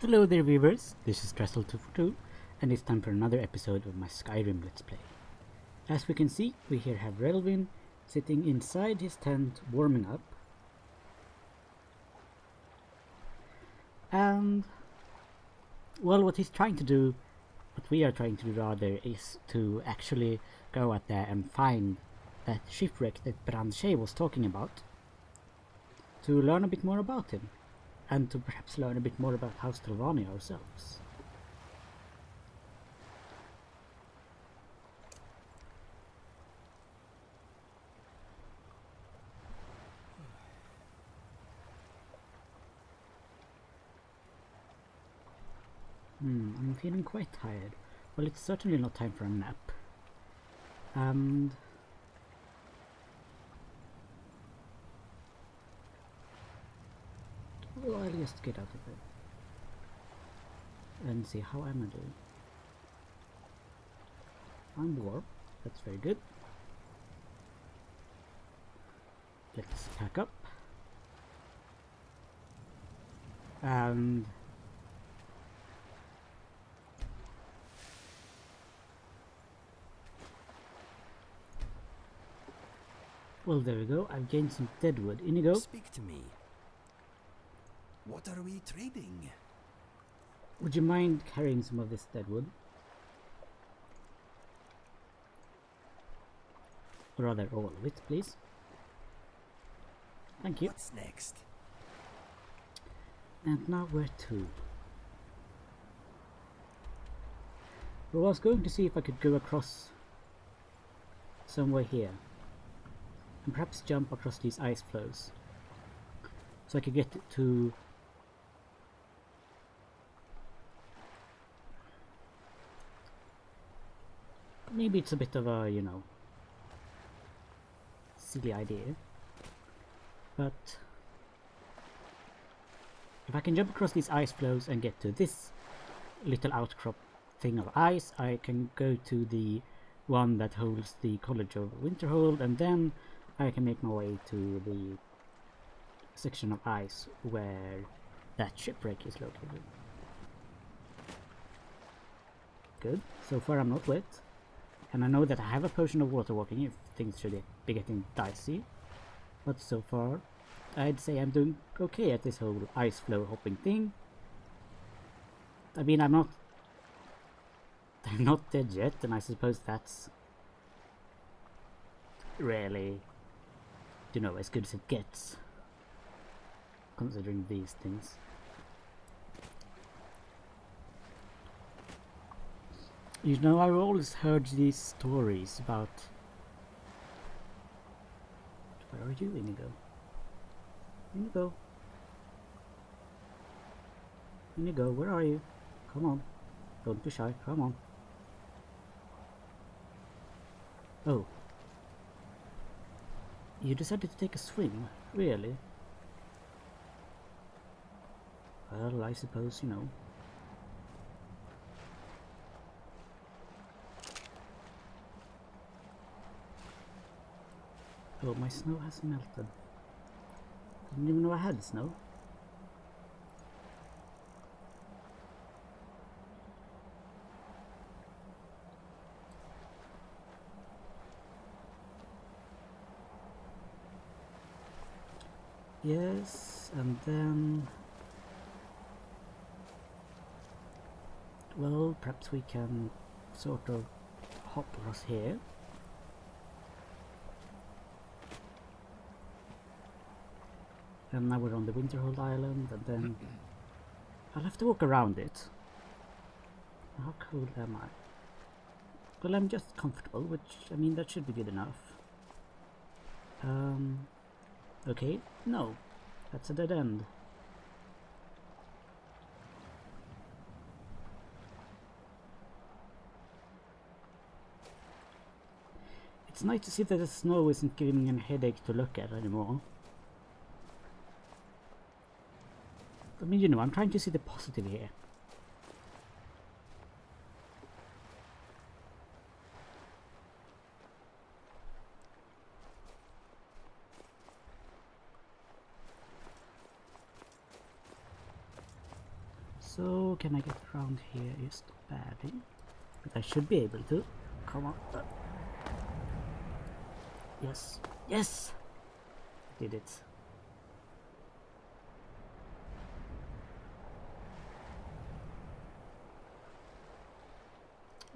Hello there viewers, this is Dressel242 and it's time for another episode of my Skyrim Let's Play. As we can see, we here have Relvin sitting inside his tent warming up. And, well, what he's trying to do, what we are trying to do rather, is to actually go out there and find that shipwreck that Brand-Shei was talking about, to learn a bit more about him. And to perhaps learn a bit more about House Telvanni ourselves. I'm feeling quite tired. Well, it's certainly not time for a nap. And well, I'll just get out of it and see how am I doing. I'm warm, that's very good. Let's pack up. And well, there we go. I've gained some deadwood. Inigo, Speak to me. What are we trading? would you mind carrying some of this deadwood? Or rather, all of it, please. Thank you. What's next? And now where to? Well, I was going to see if I could go across somewhere here. And perhaps jump across these ice flows. So I could get to... Maybe it's a bit of a, you know, silly idea. But if I can jump across these ice flows and get to this little outcrop thing of ice, I can go to the one that holds the College of Winterhold, and then I can make my way to the section of ice where that shipwreck is located. Good. So far I'm not wet. And I know that I have a potion of water walking if things should be getting dicey. But so far, I'd say I'm doing okay at this whole ice flow hopping thing. I mean, I'm not dead yet, and I suppose that's really, you know, as good as it gets, considering these things. You know, I've always heard these stories about... Where are you, Inigo? Inigo? Inigo, where are you? Come on. Don't be shy, come on. Oh. You decided to take a swim? Really? Well, I suppose, you know. Oh, my snow has melted. Didn't even know I had snow. Yes, and then... Well, perhaps we can sort of hop across here. And now we're on the Winterhold Island, and then I'll have to walk around it. How cold am I? Well, I'm just comfortable, which, I mean, that should be good enough. Okay, no, that's a dead end. It's nice to see that the snow isn't giving me a headache to look at anymore. I mean, you know, I'm trying to see the positive here. So can I get around here just barely? But I should be able to. Come on. Yes. Yes! Did it.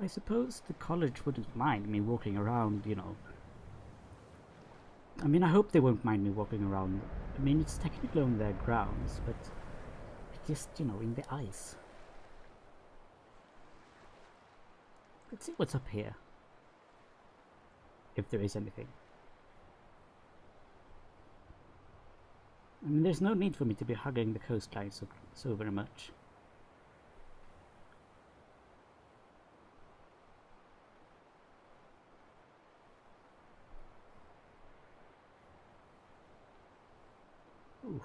I suppose the college wouldn't mind me walking around, you know. I mean, I hope they won't mind me walking around. I mean, it's technically on their grounds, but just, you know, in the ice. Let's see what's up here. If there is anything. I mean, there's no need for me to be hugging the coastline so very much. Oof,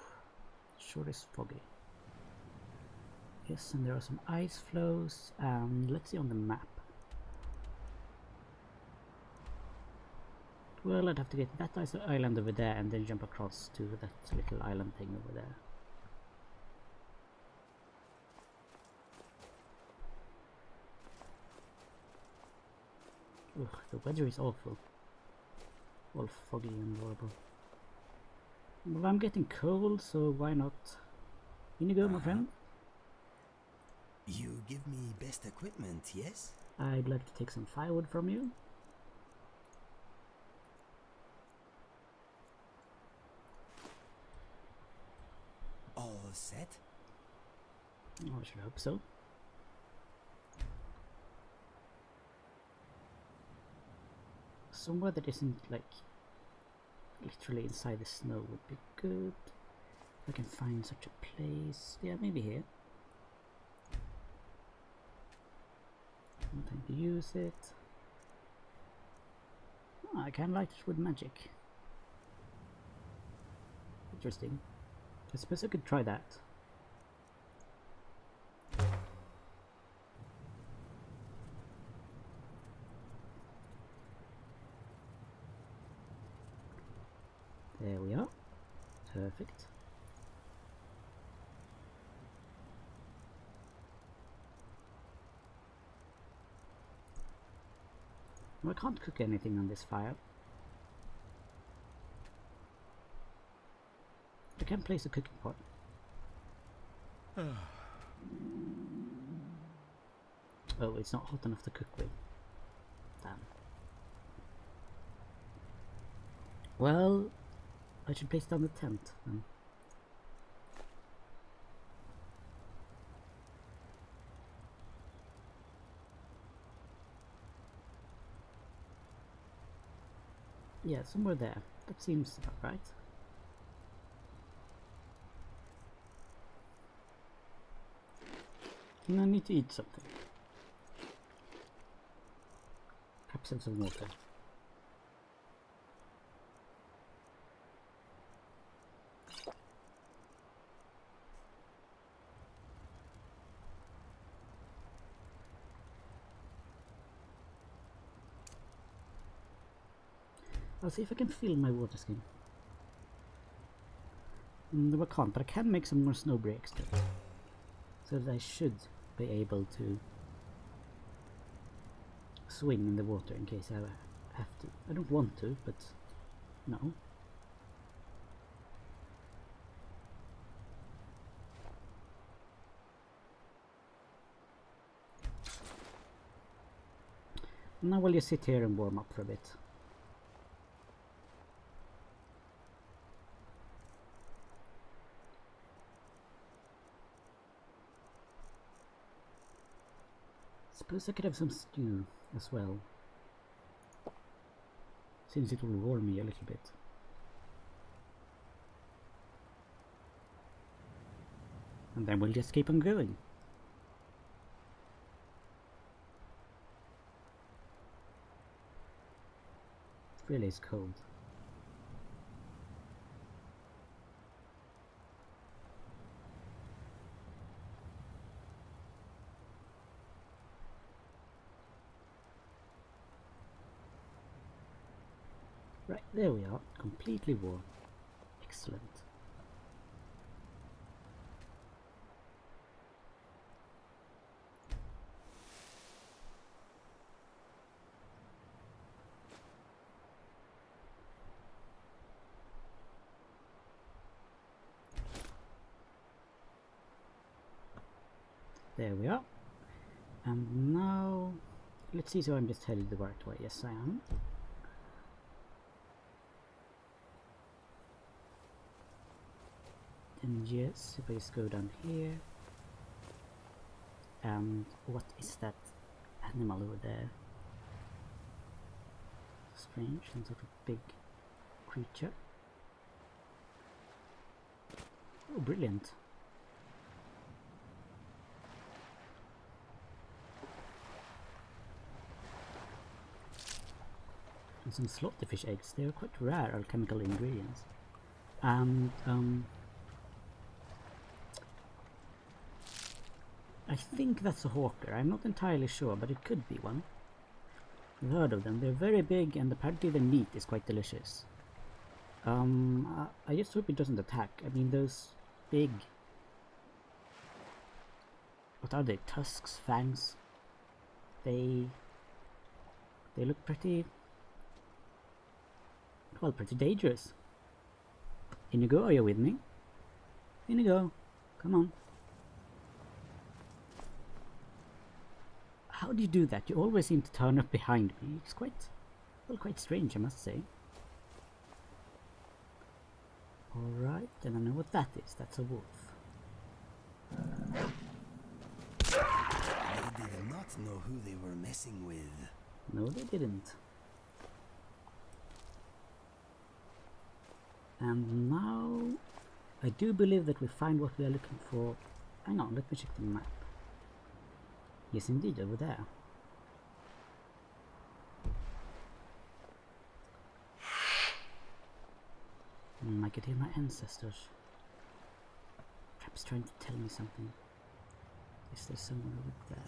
sure is foggy. Yes, and there are some ice flows, and let's see on the map. Well, I'd have to get that island over there and then jump across to that little island thing over there. Ugh, the weather is awful. All foggy and horrible. Well, I'm getting cold, so why not? Inigo, my friend? You give me best equipment, yes? I'd like to take some firewood from you. All set? Oh, I should hope so. Somewhere that isn't like literally inside the snow would be good. If I can find such a place. Yeah, maybe here. No time to use it. Oh, I can light it with magic. Interesting. I suppose I could try that. There we are. Perfect. Well, I can't cook anything on this fire. I can place a cooking pot. Oh, it's not hot enough to cook with. Damn. Well, I should place down the tent then. Yeah, somewhere there. That seems about right. And I need to eat something. Perhaps have some water. I'll see if I can fill my water skin. No, I can't, but I can make some more snow breaks though. So that I should be able to swim in the water in case I have to. I don't want to, but no. Now we'll just sit here and warm up for a bit. Suppose I could have some stew as well, since it will warm me a little bit. And then we'll just keep on going. It really is cold. Right, there we are, completely warm. Excellent. There we are. And now, let's see, so I'm just headed the right way. Yes, I am. And yes, if I just go down here. And what is that animal over there? Strange, some sort of big creature. Oh, brilliant. And some slaughterfish eggs. They are quite rare alchemical ingredients. And I think that's a hawker. I'm not entirely sure, but it could be one. I've heard of them. They're very big, and apparently the meat is quite delicious. I just hope it doesn't attack. I mean, those big... What are they? Tusks? Fangs? They look pretty... Well, pretty dangerous. Inigo, are you with me? Inigo, come on. How do you do that? You always seem to turn up behind me. It's quite, well, quite strange, I must say. Alright, and I know what that is. That's a wolf. They did not know who they were messing with. No, they didn't. And now, I do believe that we find what we are looking for. Hang on, let me check the map. Yes, indeed, over there. I could hear my ancestors. Perhaps trying to tell me something. Is there someone over there?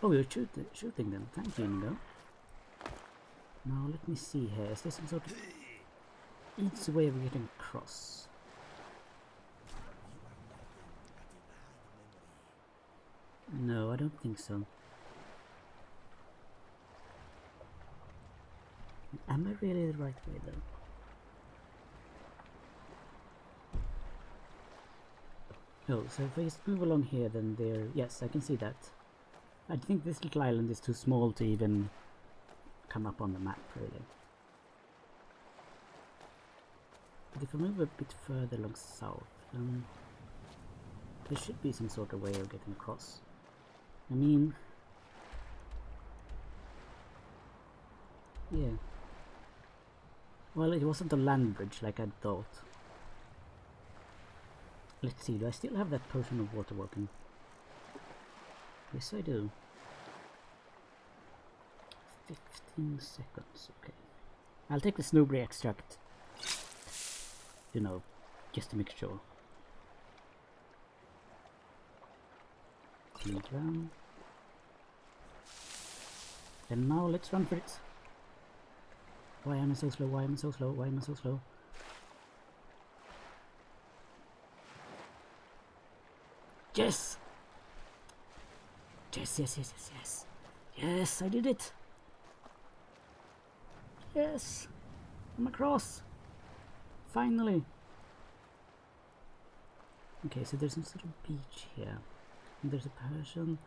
Oh, you're shooting them. Thank you, Inigo. Now, let me see here. Is there some sort of easy way of getting across? No, I don't think so. Am I really the right way, though? Oh, so if I just move along here, then there... Yes, I can see that. I think this little island is too small to even come up on the map, really. But if I move a bit further along south, there should be some sort of way of getting across. I mean... Yeah. Well, it wasn't a land bridge like I'd thought. Let's see, do I still have that potion of water working? Yes, I do. 15 seconds, okay. I'll take the snowberry extract. You know, just to make sure. Lead round. And now let's run for it. Why am I so slow? Why am I so slow? Why am I so slow? Yes! Yes, yes, yes, yes, yes. Yes, I did it. Yes. I'm across. Finally. Okay, so there's some sort of beach here. And there's a person.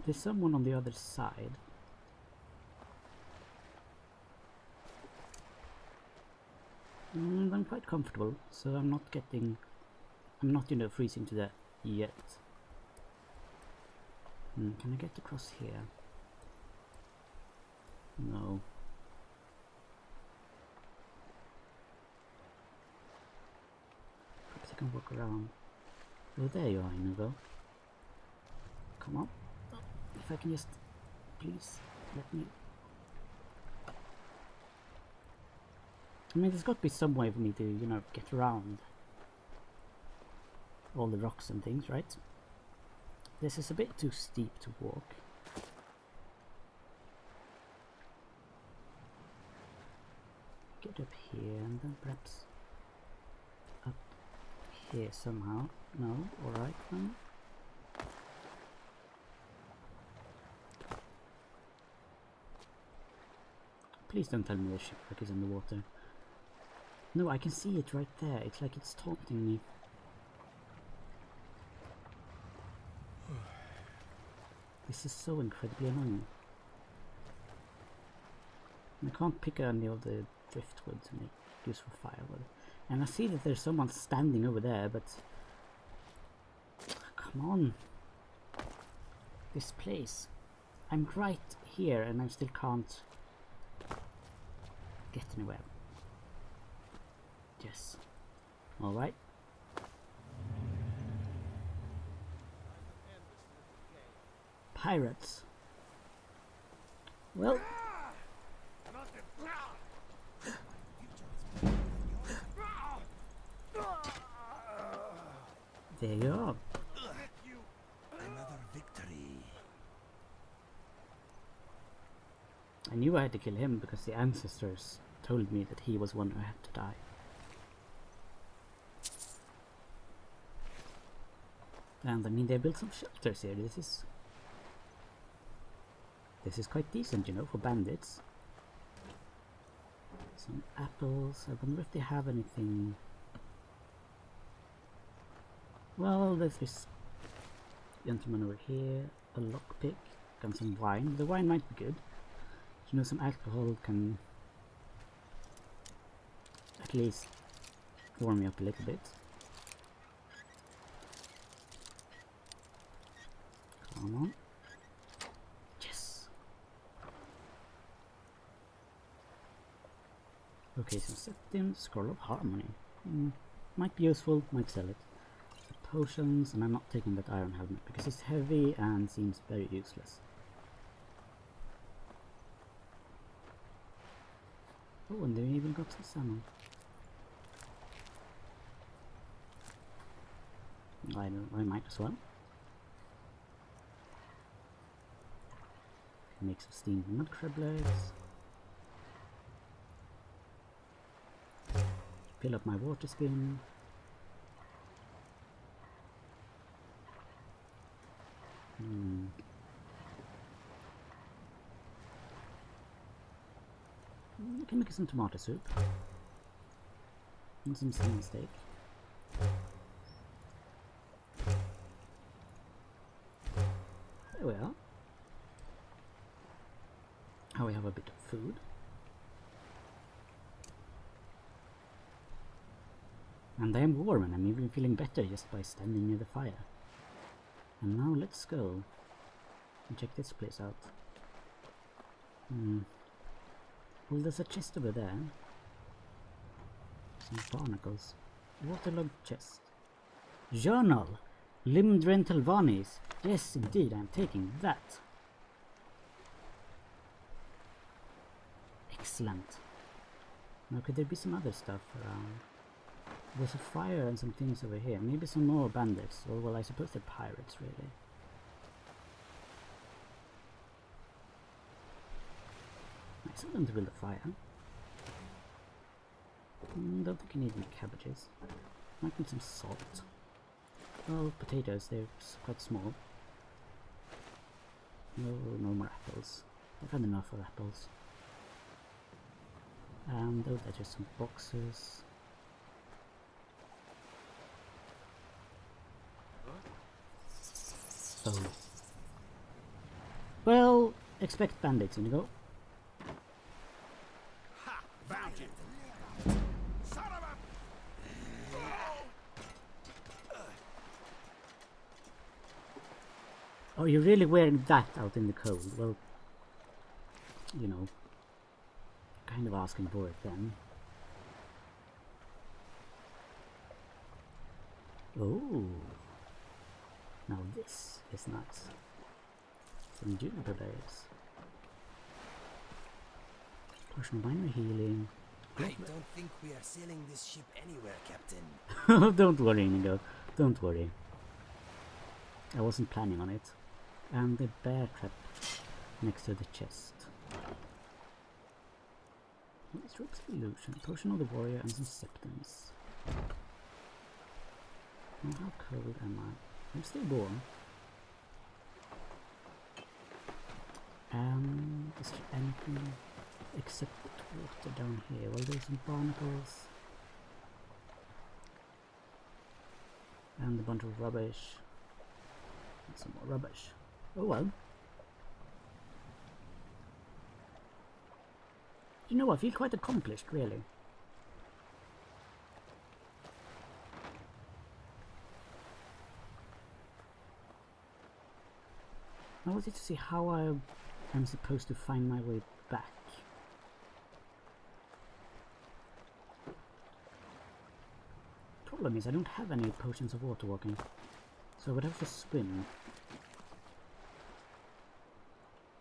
There's someone on the other side. And I'm quite comfortable, so I'm not, you know, freezing to death yet. Can I get across here? No. Perhaps I can walk around. Oh, there you are, Inigo. Come on. If I can just... Please, let me... I mean, there's got to be some way for me to, you know, get around all the rocks and things, right? This is a bit too steep to walk. Get up here and then perhaps up here somehow. No, alright then. Please don't tell me the shipwreck is in the water. No, I can see it right there. It's like it's taunting me. This is so incredibly annoying. I can't pick any of the driftwood to make use for firewood. And I see that there's someone standing over there, but... Come on. This place. I'm right here and I still can't get anywhere. Yes. Alright. Pirates. Well... There you are. Another victory. I knew I had to kill him because the ancestors told me that he was one who had to die. And I mean, they built some shelters here. This is quite decent, you know, for bandits. Some apples. I wonder if they have anything. Well, there's this gentleman over here, a lockpick, and some wine. The wine might be good. You know, some alcohol can at least warm me up a little bit. Come on. Yes! Okay, some septim, scroll of harmony. Might be useful, might sell it. Potions, and I'm not taking that iron helmet because it's heavy and seems very useless. Oh, and they even got some salmon. I might as well. Make some steamed mud crab legs. Fill up my water skin. I can make some tomato soup and some salmon steak. There we are. Now we have a bit of food. And I am warm and I'm even feeling better just by standing near the fire. And now let's go and check this place out. Well, there's a chest over there. Some barnacles. Waterlogged chest. Journal! Limbed rental Vanis. Yes, indeed, I'm taking that. Excellent. Now, could there be some other stuff around? There's a fire and some things over here. Maybe some more bandits. Or, well, I suppose they're pirates, really. Nice of them to build a fire. Don't think I need any cabbages. Might need some salt. Oh, potatoes, they're quite small. No more apples. I've had enough of apples. And oh, there's just some boxes. Oh. Well, expect bandits, Inigo. Ha! Found you! Son of a... Oh, you're really wearing that out in the cold? Well, you know, kind of asking for it then. Oh, now this is nice. Some juniper berries. Potion of minor healing. I don't think we are sailing this ship anywhere, Captain. Don't worry, Inigo. Don't worry. I wasn't planning on it. And the bear trap next to the chest. It's Rope's illusion, potion of the warrior, and some septums. Oh, how cold am I? I'm still warm. Is there anything except water down here? Well, there's some barnacles. And a bunch of rubbish. And some more rubbish. Oh well. You know, I feel quite accomplished, really. I wanted to see how I am supposed to find my way back. Problem is, I don't have any potions of water walking, so I would have to swim.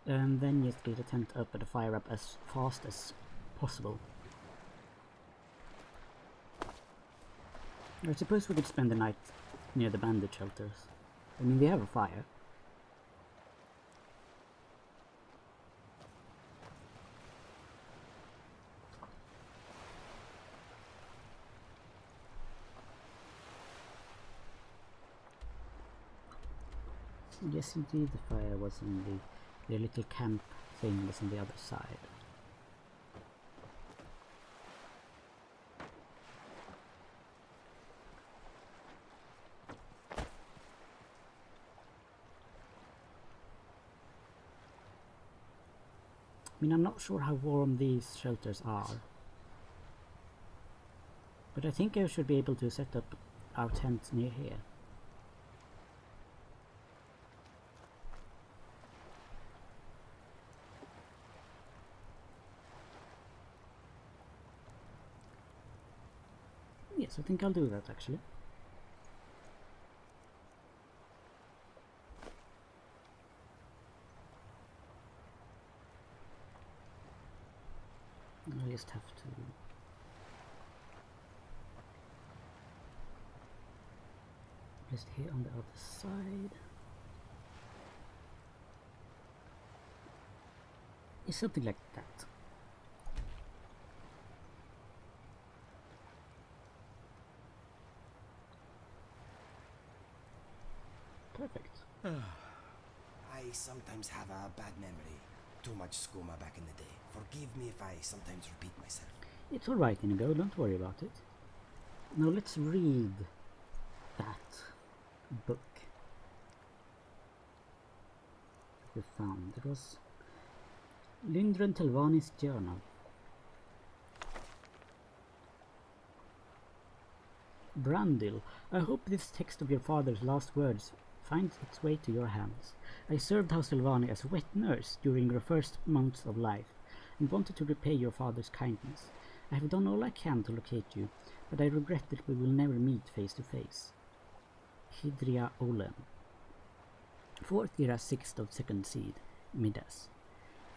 And then just get a tent up and a fire up as fast as possible. I suppose we could spend the night near the bandit shelters. I mean, they have a fire. Yes, indeed, the fire was in the little camp thing was on the other side. I mean, I'm not sure how warm these shelters are, but I think I should be able to set up our tent near here. Yes, I think I'll do that actually. I just have to place it here on the other side. It's something like that. Perfect. I sometimes have a bad memory. Too much skooma back in the day. Forgive me if I sometimes repeat myself. It's alright, Inigo, don't worry about it. Now let's read that book we found. It was Lyndran Telvanni's journal. Brandil, I hope this text of your father's last words finds its way to your hands. I served House Telvanni as a wet nurse during your first months of life, and wanted to repay your father's kindness. I have done all I can to locate you, but I regret that we will never meet face to face. Hydria Olen. 4th era 6th of 2nd seed, Midas.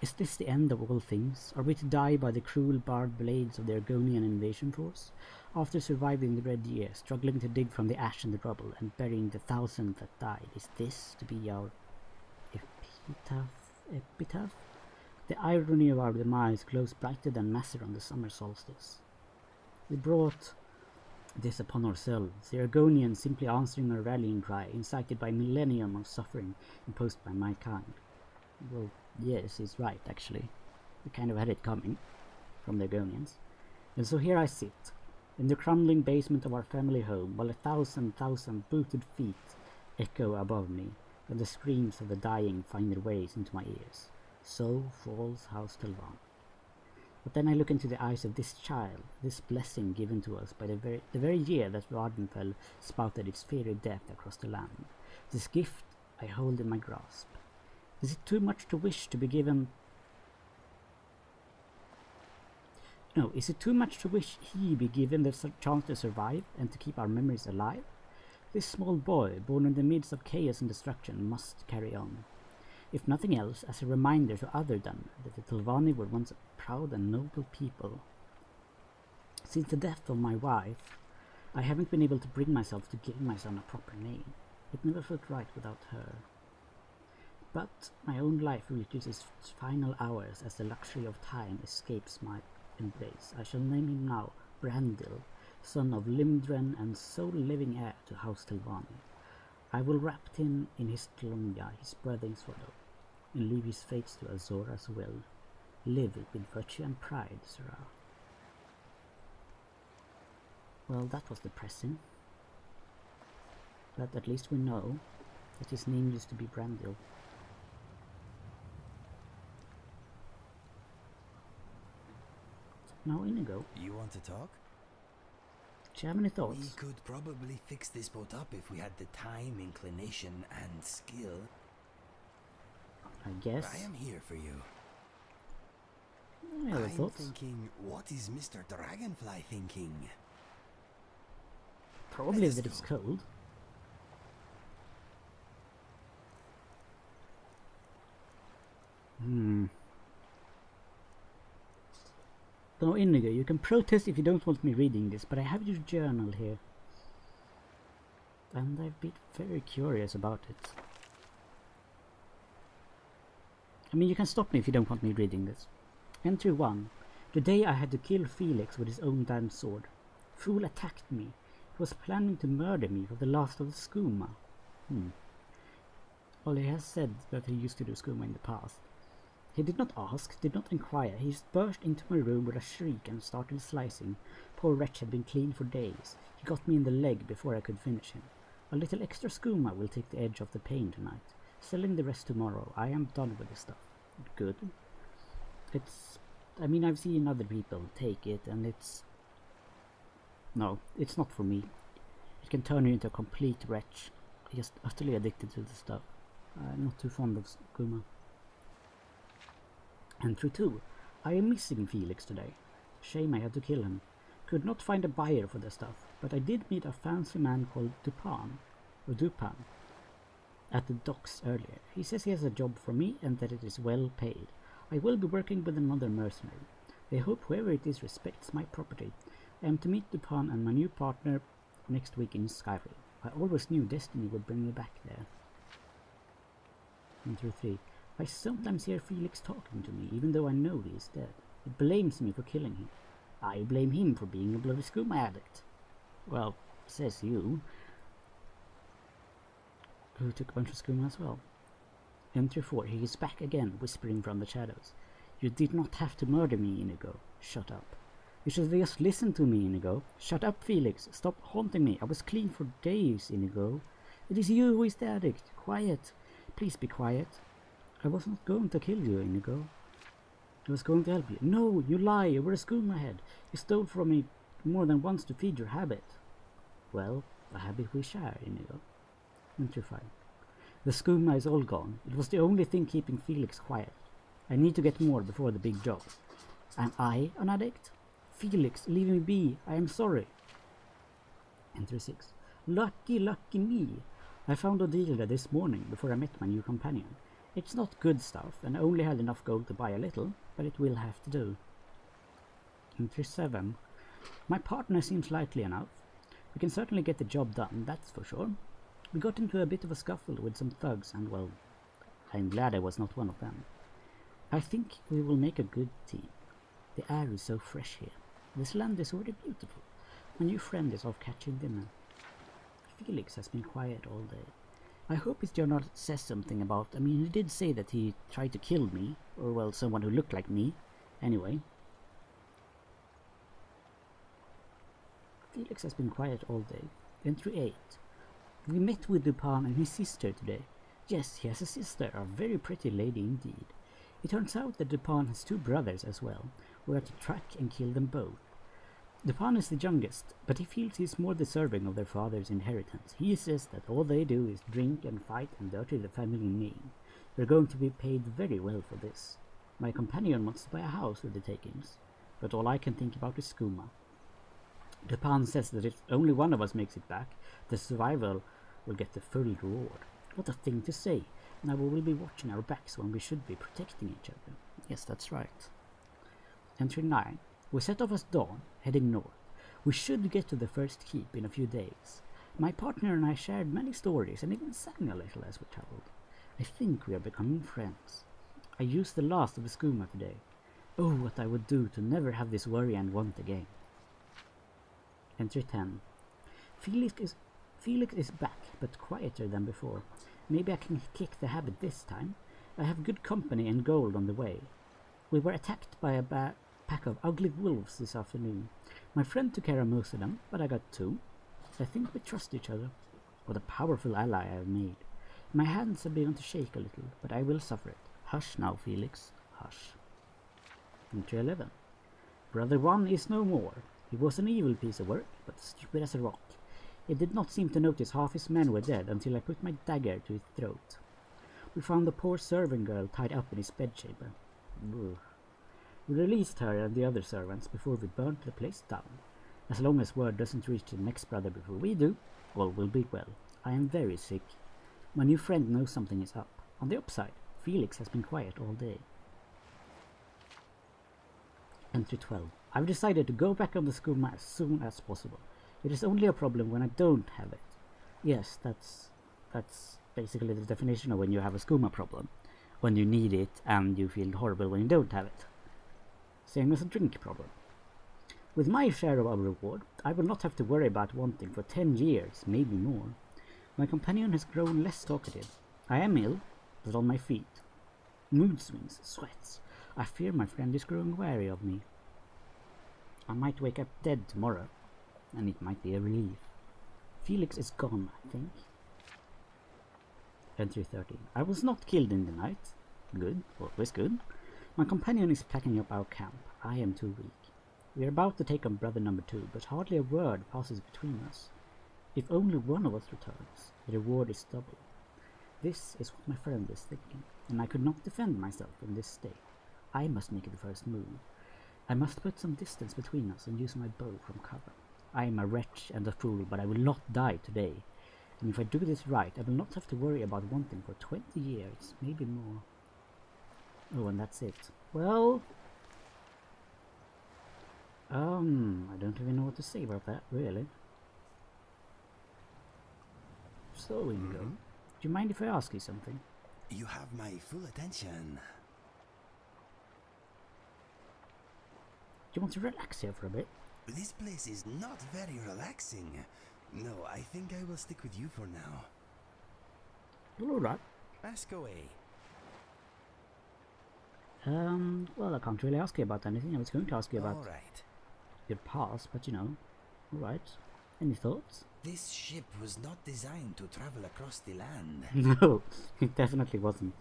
Is this the end of all things? Are we to die by the cruel barbed blades of the Argonian invasion force? After surviving the Red Year, struggling to dig from the ash and the rubble, and burying the thousands that died, is this to be our epitaph? The irony of our demise glows brighter than Massar on the summer solstice. We brought this upon ourselves, the Argonians simply answering our rallying cry, incited by millennium of suffering imposed by my kind. Well, yes, he's right, actually. We kind of had it coming from the Argonians. And so here I sit, in the crumbling basement of our family home, while 1,000 booted feet echo above me, and the screams of the dying find their ways into my ears. So falls House Telvanni. But then I look into the eyes of this child, this blessing given to us by the very year that Vardenfell spouted its fiery death across the land. This gift I hold in my grasp. Is it too much to wish to be given? No, is it too much to wish he be given the chance to survive and to keep our memories alive? This small boy, born in the midst of chaos and destruction, must carry on. If nothing else, as a reminder to Otherden that the Telvanni were once a proud and noble people. Since the death of my wife, I haven't been able to bring myself to give my son a proper name. It never felt right without her. But my own life reaches its final hours as the luxury of time escapes my embrace. I shall name him now Brandil, son of Limdren and sole living heir to House Telvanni. I will wrap him in his Tlonga, his breathing swallow, and leave his fates to Azora's will. Live with virtue and pride, Sirrah. Well, that was depressing. but at least we know that his name used to be Brandil. Now Inigo, You want to talk? do you have any We thoughts? could probably fix this boat up if we had the time, inclination, and skill. I guess. I am here for you. Any other I'm thoughts? thinking, what is Mr. Dragonfly thinking? Probably Let us that it's go. cold. Now Inigo, you can protest if you don't want me reading this, but I have your journal here. And I've been very curious about it. I mean, you can stop me if you don't want me reading this. Entry 1. The day I had to kill Felix with his own damn sword. Fool attacked me. He was planning to murder me for the last of the skooma. Well, he has said that he used to do skooma in the past. He did not ask, did not inquire. He just burst into my room with a shriek and started slicing. Poor wretch had been clean for days. He got me in the leg before I could finish him. A little extra skooma will take the edge off the pain tonight. Selling the rest tomorrow. I am done with this stuff. Good. I mean, I've seen other people take it, and no, it's not for me. It can turn you into a complete wretch. Just utterly addicted to the stuff. I'm not too fond of skooma. Entry 2. I am missing Felix today. Shame I had to kill him. Could not find a buyer for the stuff, but I did meet a fancy man called Dupan, at the docks earlier. He says he has a job for me and that it is well paid. I will be working with another mercenary. I hope whoever it is respects my property. I am to meet Dupan and my new partner next week in Skyrim. I always knew destiny would bring me back there. Entry 3. I sometimes hear Felix talking to me, even though I know he is dead. He blames me for killing him. I blame him for being a bloody skooma addict. Well, says you. Who took a bunch of skooma as well. Entry 4. He is back again, whispering from the shadows. You did not have to murder me, Inigo. Shut up. You should have just listened to me, Inigo. Shut up, Felix. Stop haunting me. I was clean for days, Inigo. It is you who is the addict. Quiet. Please be quiet. I was not going to kill you, Inigo. I was going to help you. No, you lie. You were a skooma head. You stole from me more than once to feed your habit. Well, a habit we share, Inigo. Entry 5. The skooma is all gone. It was the only thing keeping Felix quiet. I need to get more before the big job. Am I an addict? Felix, leave me be. I am sorry. Entry 6. Lucky, lucky me. I found a dealer this morning before I met my new companion. It's not good stuff, and I only had enough gold to buy a little, but it will have to do. Entry 7. My partner seems likely enough. We can certainly get the job done, that's for sure. We got into a bit of a scuffle with some thugs, and well, I'm glad I was not one of them. I think we will make a good team. The air is so fresh here. This land is already beautiful. My new friend is off catching dinner. Felix has been quiet all day. I hope his journal says something about... I mean, he did say that he tried to kill me, or well, someone who looked like me. Anyway. Felix has been quiet all day. Entry 8. We met with Dupan and his sister today. Yes, he has a sister, a very pretty lady indeed. It turns out that Dupan has 2 brothers as well. We are to track and kill them both. Dupan is the youngest, but he feels he is more deserving of their father's inheritance. He says that all they do is drink and fight and dirty the family name. We're going to be paid very well for this. My companion wants to buy a house with the takings, but all I can think about is skooma. Dupan says that if only one of us makes it back, the survival will get the full reward. What a thing to say. Now we will be watching our backs when we should be protecting each other. Yes, that's right. Entry 9. We set off at dawn, heading north. We should get to the first keep in a few days. My partner and I shared many stories and even sang a little as we traveled. I think we are becoming friends. I used the last of the skooma today. Oh, what I would do to never have this worry and want again. Entry 10. Felix is back, but quieter than before. Maybe I can kick the habit this time. I have good company and gold on the way. We were attacked by a pack of ugly wolves this afternoon. My friend took care of most of them, but I got 2. I think we trust each other. What a powerful ally I have made. My hands have begun to shake a little, but I will suffer it. Hush now, Felix. Hush. Entry 11. Brother 1 is no more. He was an evil piece of work, but stupid as a rock. He did not seem to notice half his men were dead until I put my dagger to his throat. We found the poor servant girl tied up in his bedchamber. Ugh. We released her and the other servants before we burnt the place down. As long as word doesn't reach the next brother before we do, all will be well. I am very sick. My new friend knows something is up. On the upside, Felix has been quiet all day. Entry 12. I've decided to go back on the skooma as soon as possible. It is only a problem when I don't have it. Yes, that's basically the definition of when you have a skooma problem. When you need it and you feel horrible when you don't have it. Same as a drink problem. With my share of our reward, I will not have to worry about wanting for 10 years, maybe more. My companion has grown less talkative. I am ill, but on my feet. Mood swings, sweats. I fear my friend is growing wary of me. I might wake up dead tomorrow, and it might be a relief. Felix is gone, I think. Entry 13. I was not killed in the night. Good, always good. My companion is packing up our camp. I am too weak. We are about to take on brother number 2, but hardly a word passes between us. If only one of us returns, the reward is double. This is what my friend is thinking, and I could not defend myself in this state. I must make the first move. I must put some distance between us and use my bow from cover. I am a wretch and a fool, but I will not die today. And if I do this right, I will not have to worry about wanting for 20 years, maybe more. Oh, and that's it. Well, I don't even know what to say about that, really. So, Inigo, do you mind if I ask you something? You have my full attention. Do you want to relax here for a bit? This place is not very relaxing. No, I think I will stick with you for now. Well, alright. Ask away. Well, I can't really ask you about anything. I was going to ask you about Alright. your past, but you know. Alright. Any thoughts? This ship was not designed to travel across the land. No, it definitely wasn't.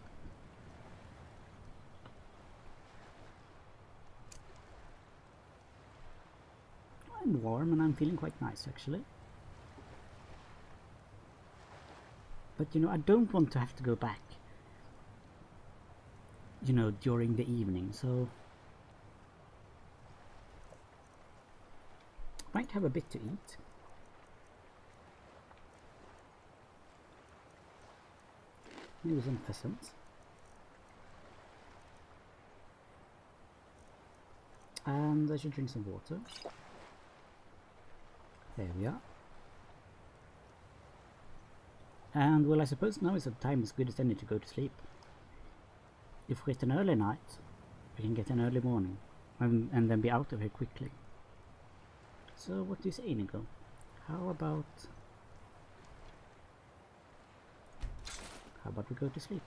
I'm warm and I'm feeling quite nice, actually. But you know, I don't want to have to go back, you know, during the evening, so might have a bit to eat. Maybe some pheasants. And I should drink some water. There we are. And well, I suppose now is a time as good as any to go to sleep. If we get an early night, we can get an early morning, and then be out of here quickly. So what do you say, Inigo? How about we go to sleep?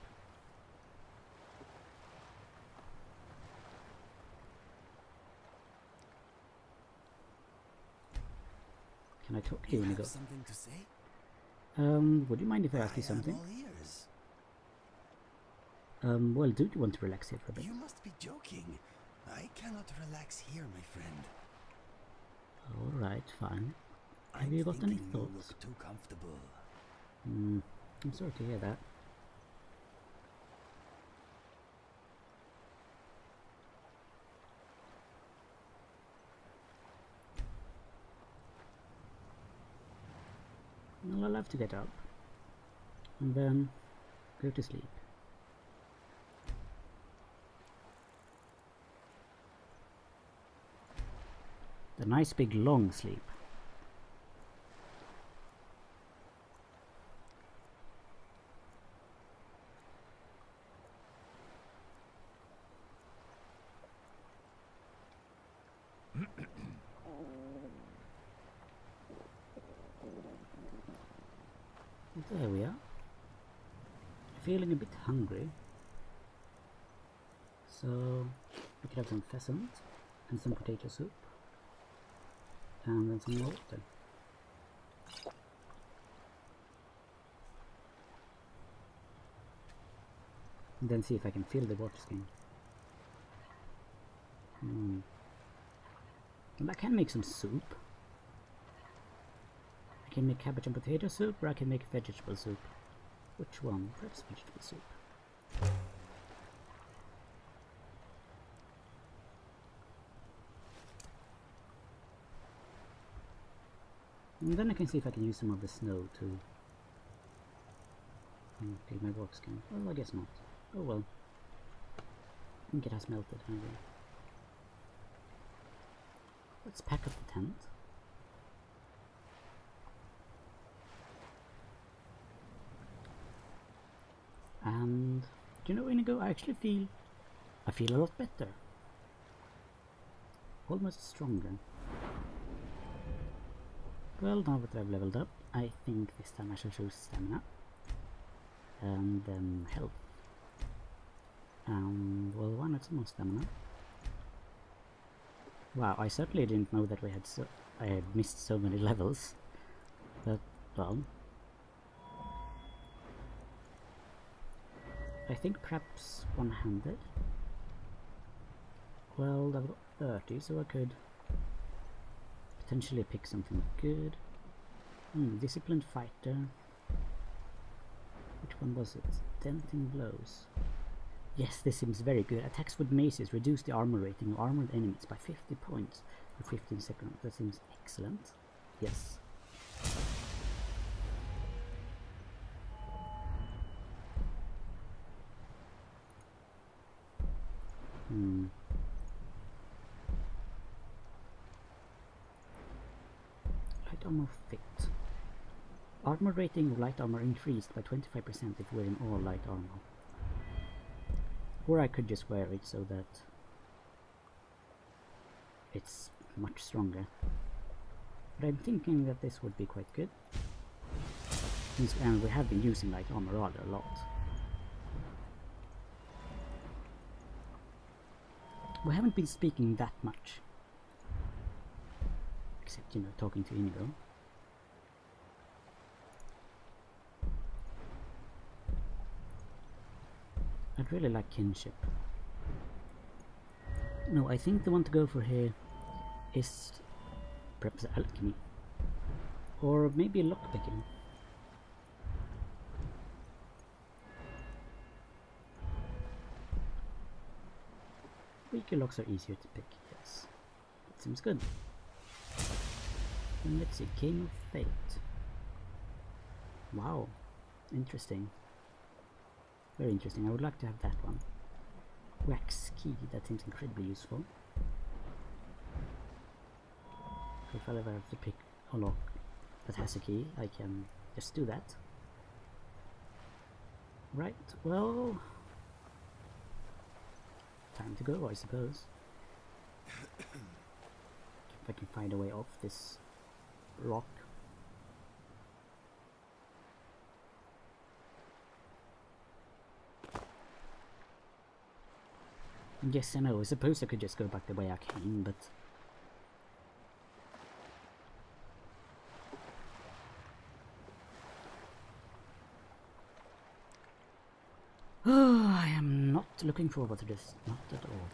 Can I talk to you, Inigo? Something to say? Would you mind if I ask you something? I am all ears. Well, do you want to relax here for a bit? You must be joking. I cannot relax here, my friend. Alright, fine. Have you got any thoughts? Look too comfortable. I'm sorry to hear that. Well, I'll have to get up and then go to sleep. The nice big long sleep. There we are. Feeling a bit hungry, so we could have some pheasant and some potato soup and then some water. And then see if I can fill the water skin. And I can make some soup. I can make cabbage and potato soup, or I can make vegetable soup. Which one? Perhaps vegetable soup. And then I can see if I can use some of the snow to fill my water skin. Well, I guess not. Oh well. I think it has melted anyway. Let's pack up the tent. And do you know, Inigo, I actually feel a lot better. Almost stronger. Well, now that I've leveled up, I think this time I shall choose stamina. And then health. And well, why not some more stamina? Wow, I certainly didn't know that I had missed so many levels. But, well, I think perhaps one-handed. Well, level 30, so I could potentially pick something good. Disciplined fighter. Which one was it? Denting blows. Yes, this seems very good. Attacks with maces reduce the armor rating of armored enemies by 50 points for 15 seconds. That seems excellent. Yes. Light armor fit. Armor rating of light armor increased by 25% if wearing all light armor. Or I could just wear it so that it's much stronger. But I'm thinking that this would be quite good. And we have been using light armor rather a lot. We haven't been speaking that much. Except, you know, talking to Inigo. I'd really like kinship. No, I think the one to go for here is perhaps alchemy. Or maybe lockpicking. Weaker locks are easier to pick, yes. That seems good. And let's see, Game of Fate. Wow, interesting. Very interesting, I would like to have that one. Wax key, that seems incredibly useful. So if I ever have to pick a lock that has a key, I can just do that. Right, well... time to go, I suppose. If I can find a way off this rock. Yes, I know, I suppose I could just go back the way I came, but... oh, I am not looking forward to this, not at all.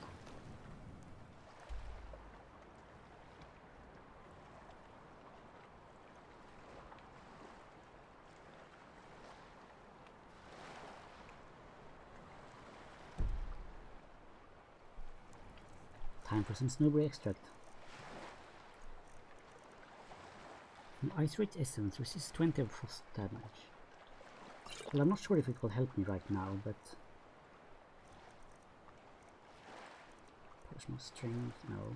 Time for some snowberry extract. Ice Rate Essence resists 20 of frost damage. Well, I'm not sure if it will help me right now, but... Potion of Strength, no.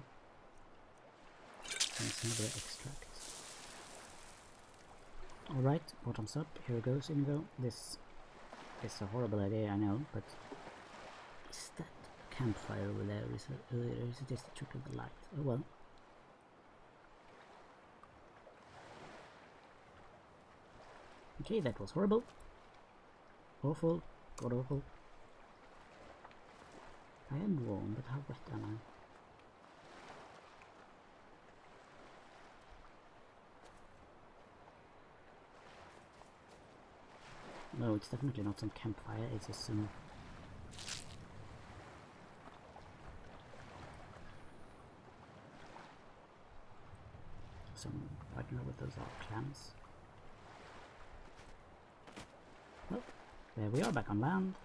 And snowberry extract. Alright, bottoms up, here goes Inigo. This is a horrible idea, I know, but... Is that campfire over there, or is it just a trick of the light? Oh well. Okay, that was horrible. Awful. God awful. I am warm, but how wet am I? No, it's definitely not some campfire, it's just some know what those are, clams. Well, there we are, back on land.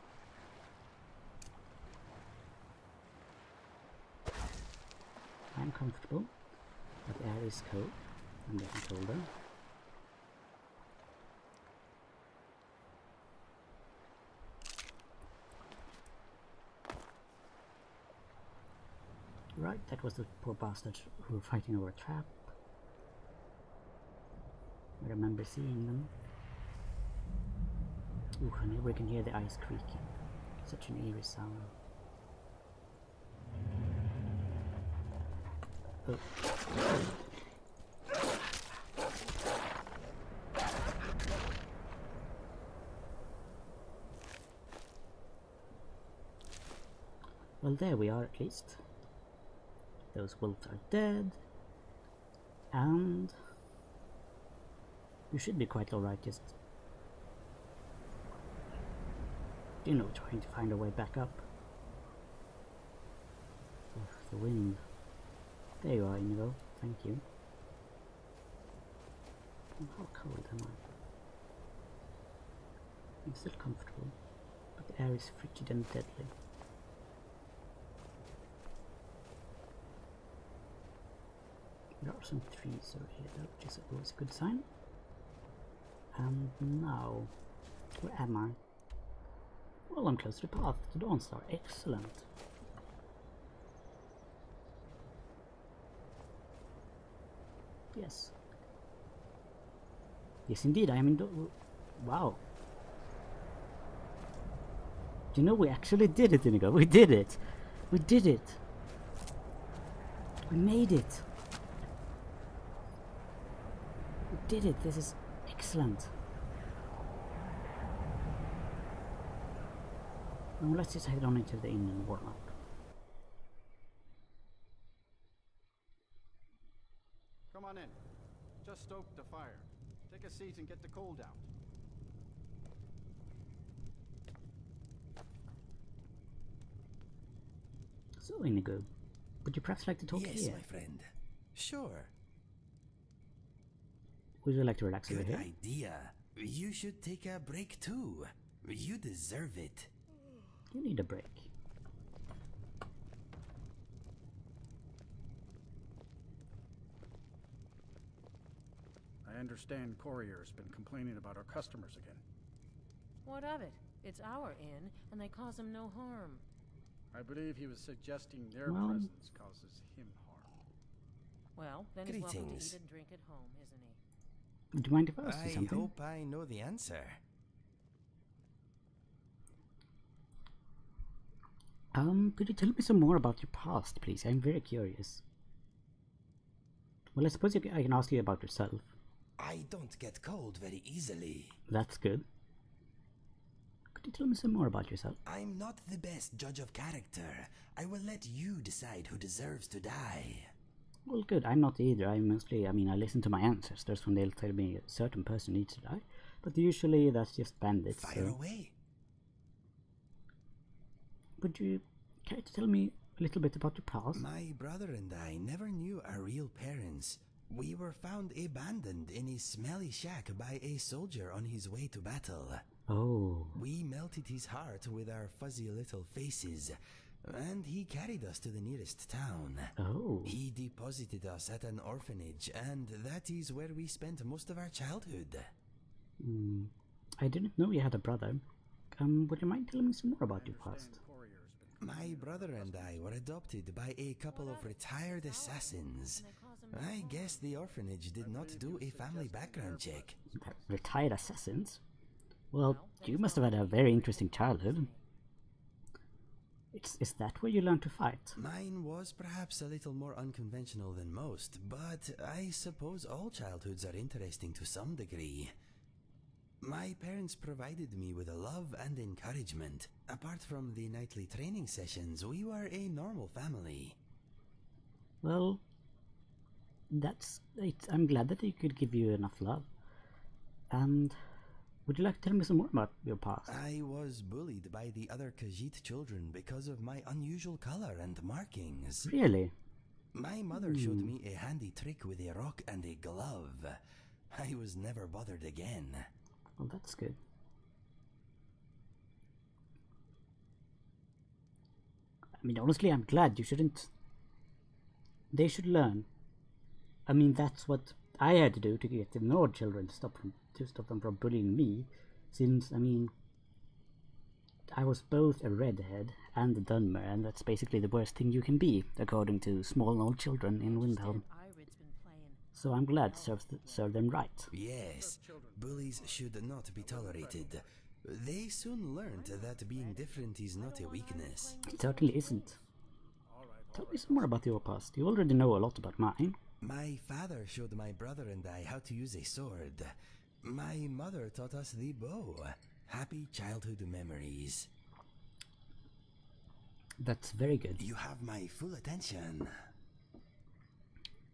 I'm comfortable, but the air is cold. I'm getting colder. Right, that was the poor bastards who were fighting over a trap. I remember seeing them. Ooh, and we can hear the ice creaking. Such an eerie sound. Oh. Well, there we are at least. Those wolves are dead. And you should be quite alright, just, you know, trying to find a way back up. Ugh, the wind. There you are, Inigo. Thank you. Oh, how cold am I? I'm still comfortable, but the air is frigid and deadly. There are some trees over here though, which is always a good sign. And now, where am I? Well, I'm close to the path to Dawnstar. Excellent. Yes. Yes, indeed, I am in wow. Do you know, we actually did it, Inigo. We did it. We did it. We made it. We did it. This is excellent. Now let's just head on into the inn and warm up. Come on in. Just stoked the fire. Take a seat and get the cold out. So, Inigo, would you perhaps like to talk Yes, here? my friend. Sure. Would you like to relax over Good here? idea. You should take a break too. You deserve it. You need a break. I understand Courier's been complaining about our customers again. What of it? It's our inn, and they cause him no harm. I believe he was suggesting their Well- presence causes him harm. Well, then he's welcome to Greetings. eat and drink at home, isn't he? Would you mind if I asked you I something? hope I know the answer. Could you tell me some more about your past, please? I'm very curious. Well, I suppose I can ask you about yourself. I don't get cold very easily. That's good. Could you tell me some more about yourself? I'm not the best judge of character. I will let you decide who deserves to die. Well, good. I'm not either. I mostly, I listen to my ancestors when they'll tell me a certain person needs to die. But usually that's just bandits. Fire So. away. Would you care to tell me a little bit about your past? My brother and I never knew our real parents. We were found abandoned in a smelly shack by a soldier on his way to battle. Oh. We melted his heart with our fuzzy little faces, and he carried us to the nearest town. Oh. He deposited us at an orphanage, and that is where we spent most of our childhood. I didn't know you had a brother. Would you mind telling me some more about your past? Courier's been My brother and I were adopted by a couple of retired assassins. I guess the orphanage did not do a family background check. Retired assassins? Well, you must have had a very interesting childhood. Is that where you learned to fight? Mine was perhaps a little more unconventional than most, but I suppose all childhoods are interesting to some degree. My parents provided me with a love and encouragement. Apart from the nightly training sessions, we were a normal family. Well, that's it. I'm glad that they could give you enough love. And would you like to tell me some more about your past? I was bullied by the other Khajiit children because of my unusual color and markings. Really? My mother showed me a handy trick with a rock and a glove. I was never bothered again. Well, that's good. I mean, honestly, I'm glad. You shouldn't... They should learn. I mean, that's what I had to do to get the Nord children to stop them from bullying me. Since, I mean, I was both a redhead and a Dunmer, and that's basically the worst thing you can be, according to small Nord children in Windhelm. So I'm glad to serve them right. Yes, bullies should not be tolerated. They soon learned that being different is not a weakness. It certainly isn't. Tell me some more about your past. You already know a lot about mine. My father showed my brother and I how to use a sword. My mother taught us the bow. Happy childhood memories. That's very good. You have my full attention.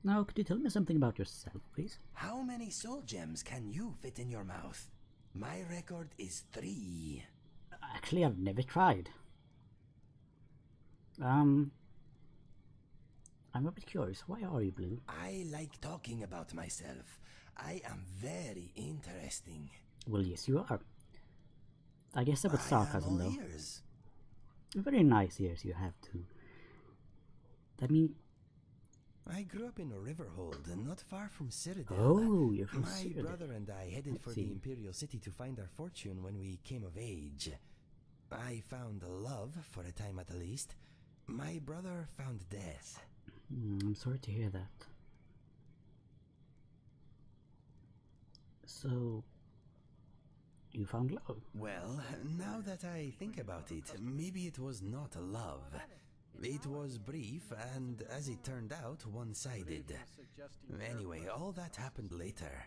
Now, could you tell me something about yourself, please? How many soul gems can you fit in your mouth? My record is 3. Actually, I've never tried. I'm a bit curious. Why are you blue? I like talking about myself. I am very interesting. Well, yes, you are. I guess that was sarcasm, though. Ears. Very nice ears you have, too. I mean... I grew up in Riverhold, not far from Citadel. Oh, you're from My Citadel. brother and I headed for the Imperial City to find our fortune when we came of age. I found love, for a time at least. My brother found death. I'm sorry to hear that. So... you found love? Well, now that I think about it, maybe it was not love. It was brief and, as it turned out, one-sided. Anyway, all that happened later.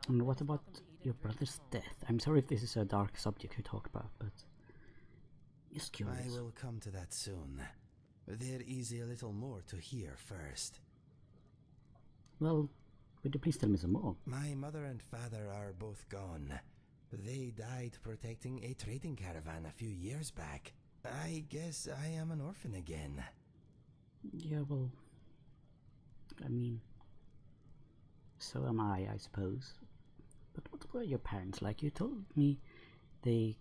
And what about your brother's death? I'm sorry if this is a dark subject to talk about, but... just curious. I will come to that soon. There is a little more to hear first. Well, would you please tell me some more? My mother and father are both gone. They died protecting a trading caravan a few years back. I guess I am an orphan again. Yeah, well... I mean... so am I suppose. But what were your parents like? You told me they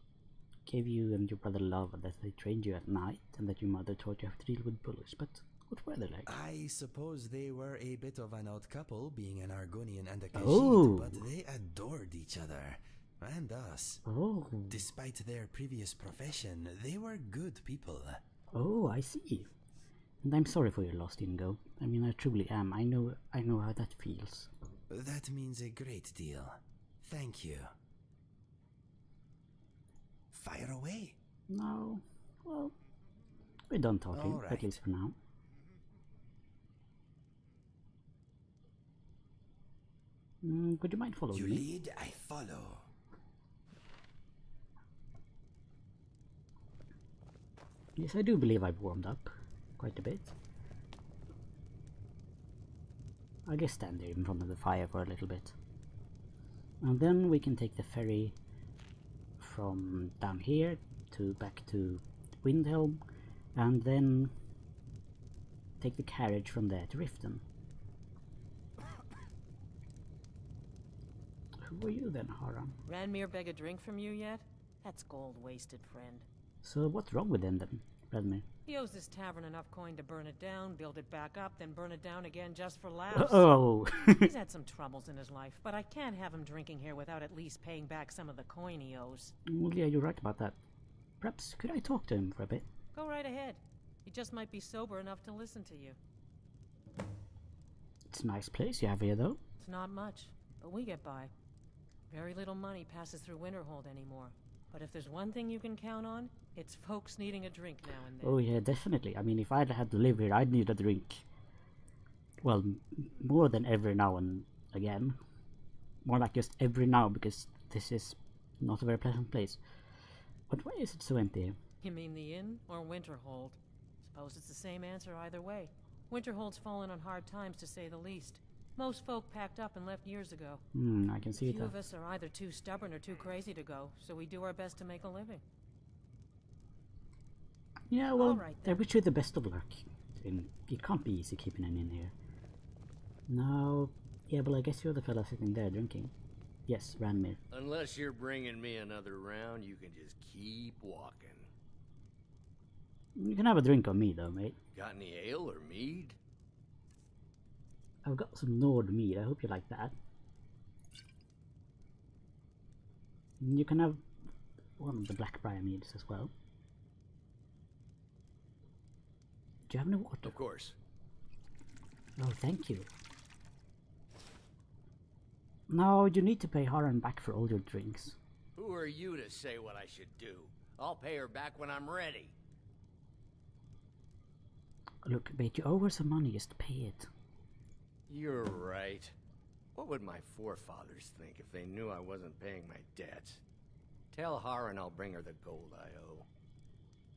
gave you and your brother love and that they trained you at night and that your mother taught you how to deal with bullies, but what were they like? I suppose they were a bit of an odd couple, being an Argonian and a Khajiit, Oh. but they adored each other. And us. Oh. Despite their previous profession, they were good people. Oh, I see. And I'm sorry for your loss, Inigo. I mean, I truly am. I know how that feels. That means a great deal. Thank you. Fire away. No. Well, we're done talking, All right. at least for now. Would you mind following You me? lead, I follow. Yes, I do believe I've warmed up quite a bit. I'll just stand there in front of the fire for a little bit. And then we can take the ferry from down here to back to Windhelm, and then take the carriage from there to Riften. Who are you then, Haran? Ranmir beg a drink from you yet? That's gold wasted, friend. So what's wrong with him then, Radmir? He owes this tavern enough coin to burn it down, build it back up, then burn it down again just for laughs. Oh! He's had some troubles in his life, but I can't have him drinking here without at least paying back some of the coin he owes. Well, yeah, you're right about that. Perhaps could I talk to him for a bit? Go right ahead. He just might be sober enough to listen to you. It's a nice place you have here, though. It's not much, but we get by. Very little money passes through Winterhold anymore. But if there's one thing you can count on, it's folks needing a drink now and then. Oh yeah, definitely. I mean, if I'd had to live here, I'd need a drink. Well, more than every now and again. More like just every now, because this is not a very pleasant place. But why is it so empty here? You mean the inn or Winterhold? Suppose it's the same answer either way. Winterhold's fallen on hard times, to say the least. Most folk packed up and left years ago. I can see Few that. of us are either too stubborn or too crazy to go, so we do our best to make a living. Yeah, well, All right, I then. wish you the best of luck. it can't be easy keeping an inn here. No, yeah, well I guess you're the fella sitting there drinking. Yes, Ranmir. Unless you're bringing me another round, you can just keep walking. You can have a drink on me though, mate. Got any ale or mead? I've got some Nord mead, I hope you like that. You can have one of the Blackbriar meads as well. Do you have any water? Of course. Oh, thank you. No, you need to pay Haran back for all your drinks. Who are you to say what I should do? I'll pay her back when I'm ready. Look, mate, you owe her some money, just pay it. You're right. What would my forefathers think if they knew I wasn't paying my debts? Tell Haran I'll bring her the gold I owe.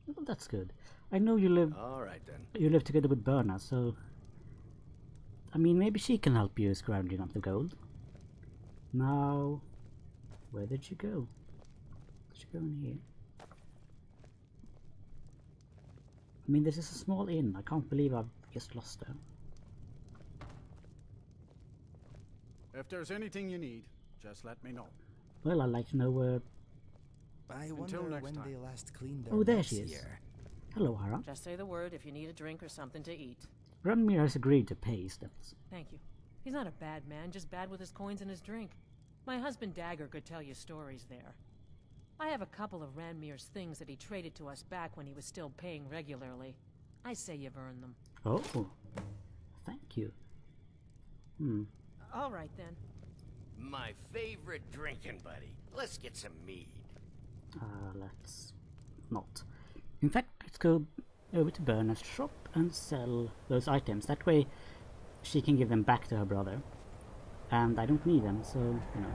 Well, that's good. I know you live... Alright then. You live together with Berna, so... I mean, maybe she can help you scrounging up the gold. Now... Where did she go? Did she go in here? I mean, this is a small inn. I can't believe I've just lost her. If there's anything you need, just let me know. Well, I'd like to know where... I Until wonder next when time. they last cleaned their Oh, there mess she is. here. Hello, Haran. Just say the word if you need a drink or something to eat. Ranmir has agreed to pay his debts. Thank you. He's not a bad man, just bad with his coins and his drink. My husband Dagger could tell you stories there. I have a couple of Ranmir's things that he traded to us back when he was still paying regularly. I say you've earned them. Oh, thank you. All right then. My favorite drinking buddy. Let's get some mead. Let's not. In fact, let's go over to Berna's shop and sell those items. That way she can give them back to her brother. And I don't need them, so, you know.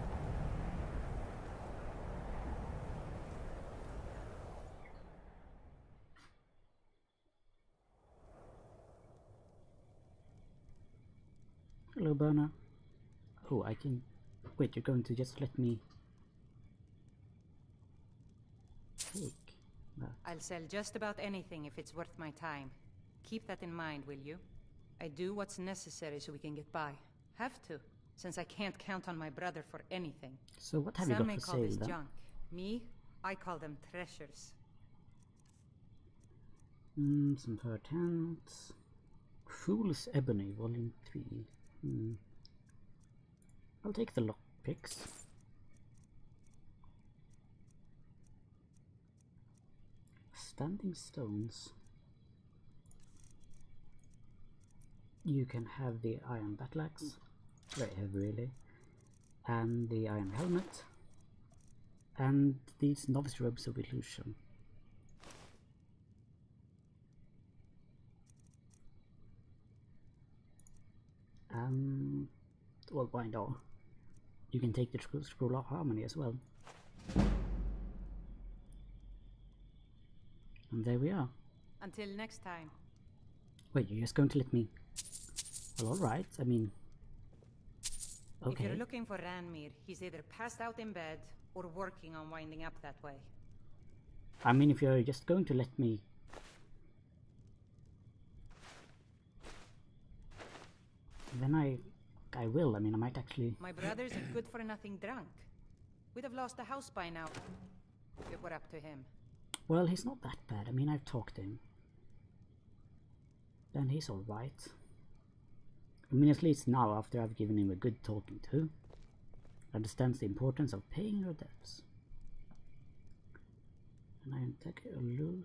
Hello, Berna. Oh, I can... Wait, you're going to just let me... take that. I'll sell just about anything if it's worth my time. Keep that in mind, will you? I do what's necessary so we can get by. Have to, since I can't count on my brother for anything. So what have Some you may got for call sale this then? junk. Me, I call them treasures. Some fur tents. Fool's Ebony, Volume 3. I'll take the lockpicks. Standing stones. You can have the iron battle axe, very heavy really, and the iron helmet, and these novice robes of illusion. Well, why not? You can take the scroll of harmony as well. And there we are. Until next time. Wait, you're just going to let me... Well, alright, I mean... If Okay. you're looking for Ranmir, he's either passed out in bed or working on winding up that way. I mean, if you're just going to let me... Then I will. I mean, I might actually... My brother's a good-for-nothing drunk. We'd have lost the house by now. If it were up to him. Well, he's not that bad. I mean, I've talked to him. And he's alright. I mean, at least now, after I've given him a good talking to, understands the importance of paying your debts. And I take a loot.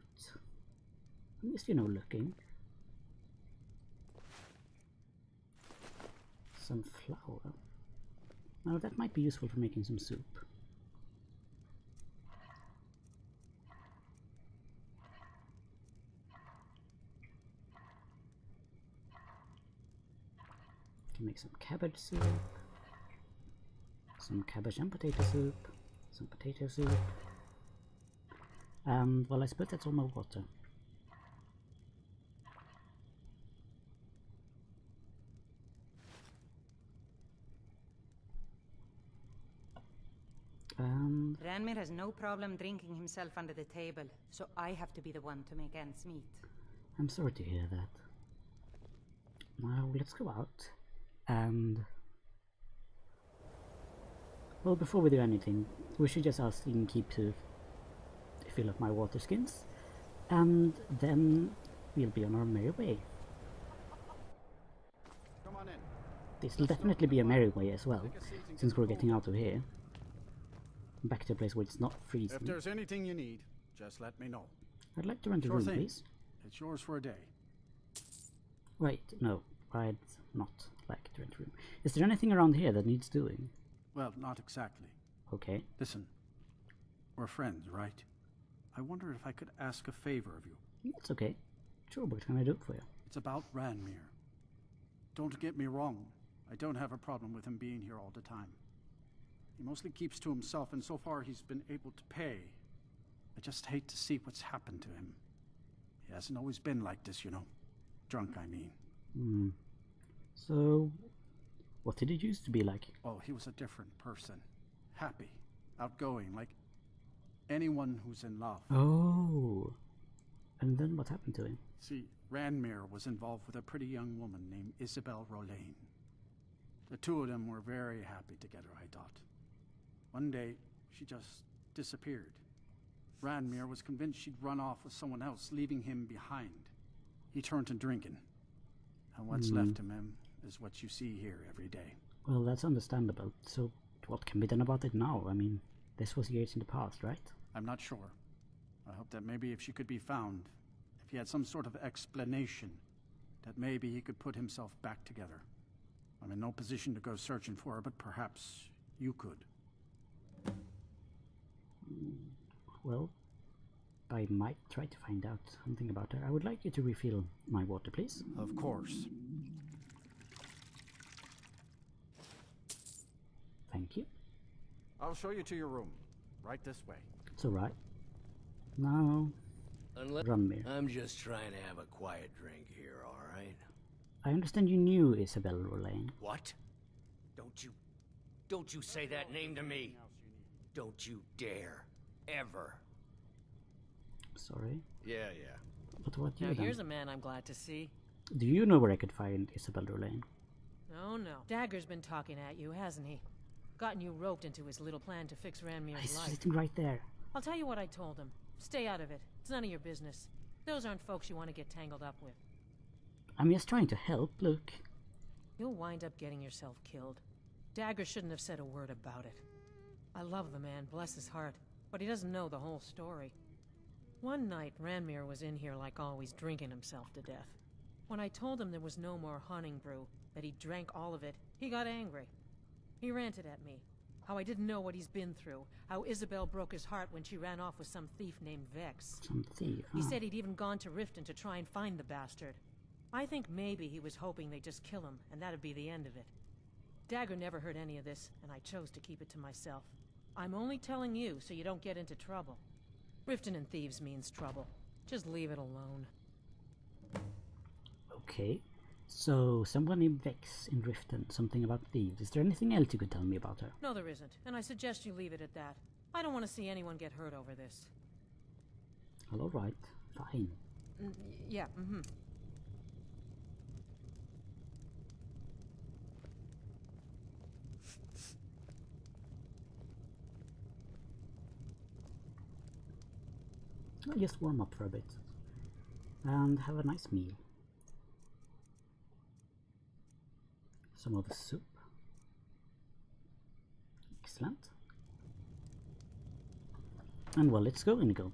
At least, you know, looking. Some flour. Now, that might be useful for making some soup. Can make some cabbage soup, some cabbage and potato soup, some potato soup, and well, I suppose that's all my water. Ranmir has no problem drinking himself under the table, so I have to be the one to make ends meet. I'm sorry to hear that. Now let's go out and... Well, before we do anything, we should just ask the innkeep to fill up my water skins, and then we'll be on our merry way. Come on in. This will definitely be a merry way as well, since we're getting out of here. Back to a place where it's not If freezing. there's anything you need, just let me know. I'd like to rent a Sure room, thing. please. It's yours for a day. Wait, no, I'd not like to rent a room. Is there anything around here that needs doing? Well, not exactly. Okay. Listen, we're friends, right? I wonder if I could ask a favor of you. It's okay. Sure, what can I do for you? It's about Ranmir. Don't get me wrong. I don't have a problem with him being here all the time. He mostly keeps to himself, and so far he's been able to pay. I just hate to see what's happened to him. He hasn't always been like this, you know. Drunk, I mean. So, what did he used to be like? Oh, he was a different person. Happy, outgoing, like anyone who's in love. Oh. And then what happened to him? See, Ranmir was involved with a pretty young woman named Isabel Rollane. The two of them were very happy together, I thought. One day, she just disappeared. Ranmir was convinced she'd run off with someone else, leaving him behind. He turned to drinking. And what's left of him is what you see here every day. Well, that's understandable. So, what can be done about it now? I mean, this was years in the past, right? I'm not sure. I hope that maybe if she could be found, if he had some sort of explanation, that maybe he could put himself back together. I'm in no position to go searching for her, but perhaps you could. Well, I might try to find out something about her. I would like you to refill my water, please. Of course. Thank you. I'll show you to your room. Right this way. It's alright. Now, Unless Ranmir. I'm just trying to have a quiet drink here, all right? I understand you knew Isabel Rollane. What? Don't you say that name to me. Don't you dare. Ever. Sorry. Yeah. But what do Now you then? here's a man I'm glad to see. Do you know where I could find Isabel Rollane? Oh no. Dagger's been talking at you, hasn't he? Gotten you roped into his little plan to fix Ranmir's He's life. sitting right there. I'll tell you what I told him. Stay out of it. It's none of your business. Those aren't folks you want to get tangled up with. I'm just trying to help, look. You'll wind up getting yourself killed. Dagger shouldn't have said a word about it. I love the man, bless his heart, but he doesn't know the whole story. One night, Ranmir was in here like always, drinking himself to death. When I told him there was no more hunting brew, that he drank all of it, he got angry. He ranted at me. How I didn't know what he's been through. How Isabel broke his heart when she ran off with some thief named Vex. Some thief, He huh? said he'd even gone to Riften to try and find the bastard. I think maybe he was hoping they'd just kill him, and that'd be the end of it. Dagger never heard any of this, and I chose to keep it to myself. I'm only telling you so you don't get into trouble. Riften and thieves means trouble. Just leave it alone. Okay. So, someone named Vex in Riften, something about thieves. Is there anything else you could tell me about her? No, there isn't, and I suggest you leave it at that. I don't want to see anyone get hurt over this. Well, alright. Fine. Yeah, I'll just warm up for a bit. And have a nice meal. Some of the soup. Excellent. And well, let's go, Inigo.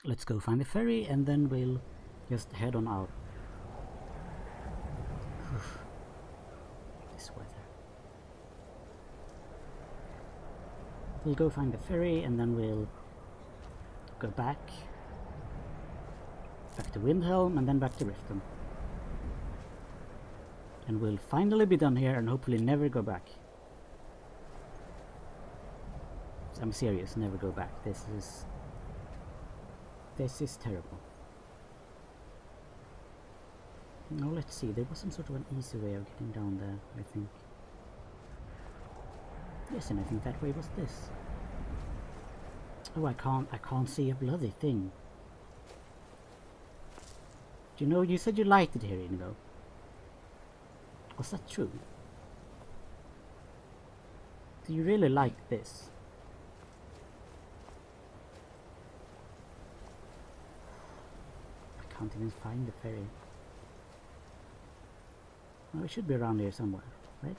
Let's go find the ferry and then we'll just head on out. This weather. We'll go find the ferry and then we'll go back to Windhelm and then back to Riften. And we'll finally be done here and hopefully never go back. I'm serious, never go back. This is terrible. Now let's see, there was some sort of an easy way of getting down there, I think. Yes, and I think that way was this. Oh, I can't see a bloody thing. You know, you said you liked it here, Inigo. Was that true? Do you really like this? I can't even find the ferry. Well, it should be around here somewhere, right?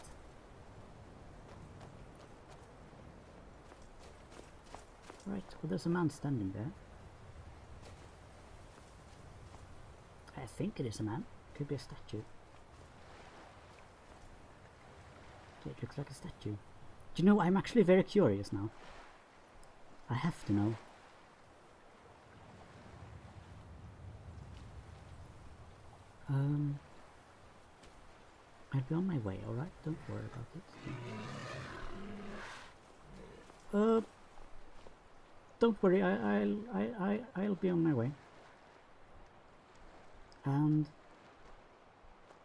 Right, well there's a man standing there. I think it is a man. Could be a statue. Yeah, it looks like a statue. Do you know, I'm actually very curious now. I have to know. I'll be on my way, alright? Don't worry about it. Don't worry, I'll be on my way. And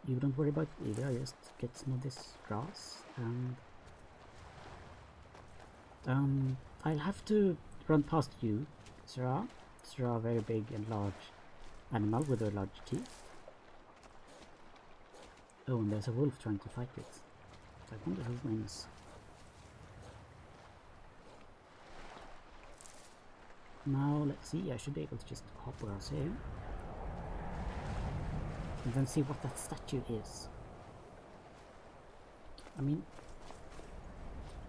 you don't worry about it either. I just get some of this grass and I'll have to run past you, Sarah. Sarah, a very big and large animal with a large teeth. Oh, and there's a wolf trying to fight it. So I wonder who wins. Now let's see, I should be able to just hop across here. And then see what that statue is. I mean,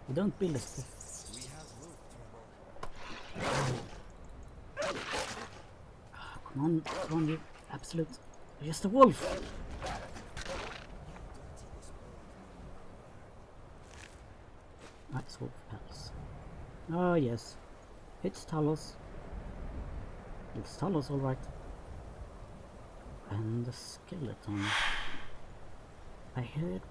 we don't build a statue. We have wolf trouble. Oh, come on, you absolute. You're just a wolf! That's wolf pals. Oh, yes. It's Talos. It's Talos, alright. And the skeleton. I heard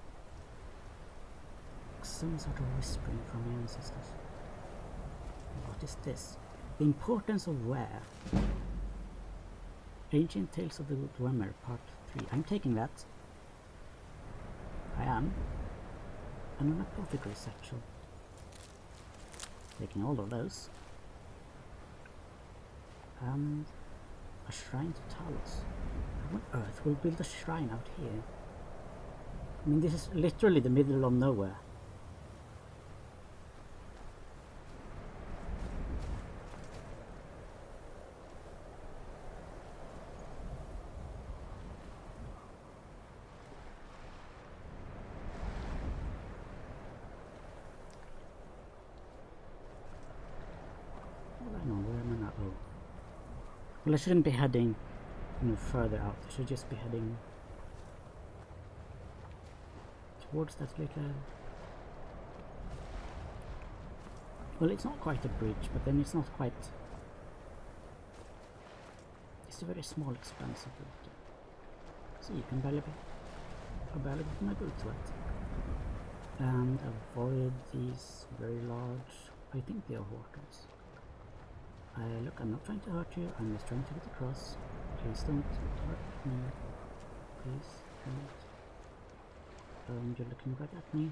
some sort of whispering from my ancestors. What is this? The importance of where? Ancient Tales of the Dwemer, Part 3. I'm taking that. I am. And an apothecary satchel. Taking all of those. And a shrine to Talos. How on earth will build a shrine out here? I mean, this is literally the middle of nowhere. Well, I know, where am I now? Oh. Well, I shouldn't be heading further out. I should just be heading towards that little... Well, it's not quite a bridge, but then it's not quite... It's a very small expanse of water. So you can barely put my boots wet. And avoid these very large... I think they are horkers. Look, I'm not trying to hurt you, I'm just trying to get across. Please don't hurt me. Please don't. You're looking right at me.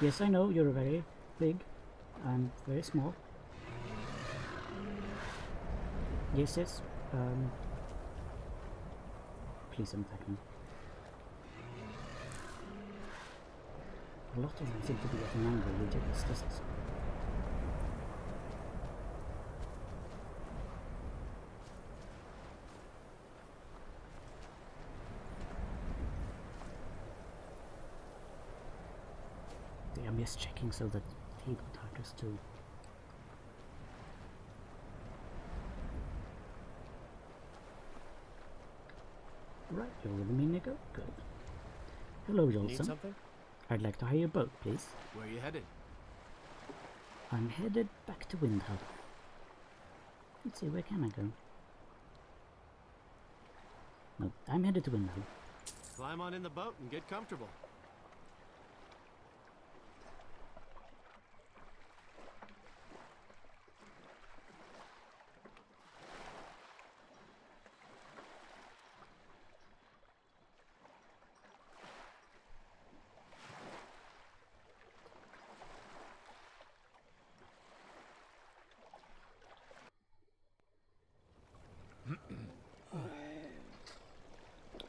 Yes, I know, you're very big and very small. Yes, yes. Please don't attack me. A lot of them seem to be getting angry. It's just... I'm just checking so that he don't hurt us too. Right, you're with me, Inigo? Good. Hello, Need Jolson. something? I'd like to hire your boat, please. Where are you headed? I'm headed back to Windhub. Let's see, where can I go? No, I'm headed to Windhub. Climb on in the boat and get comfortable.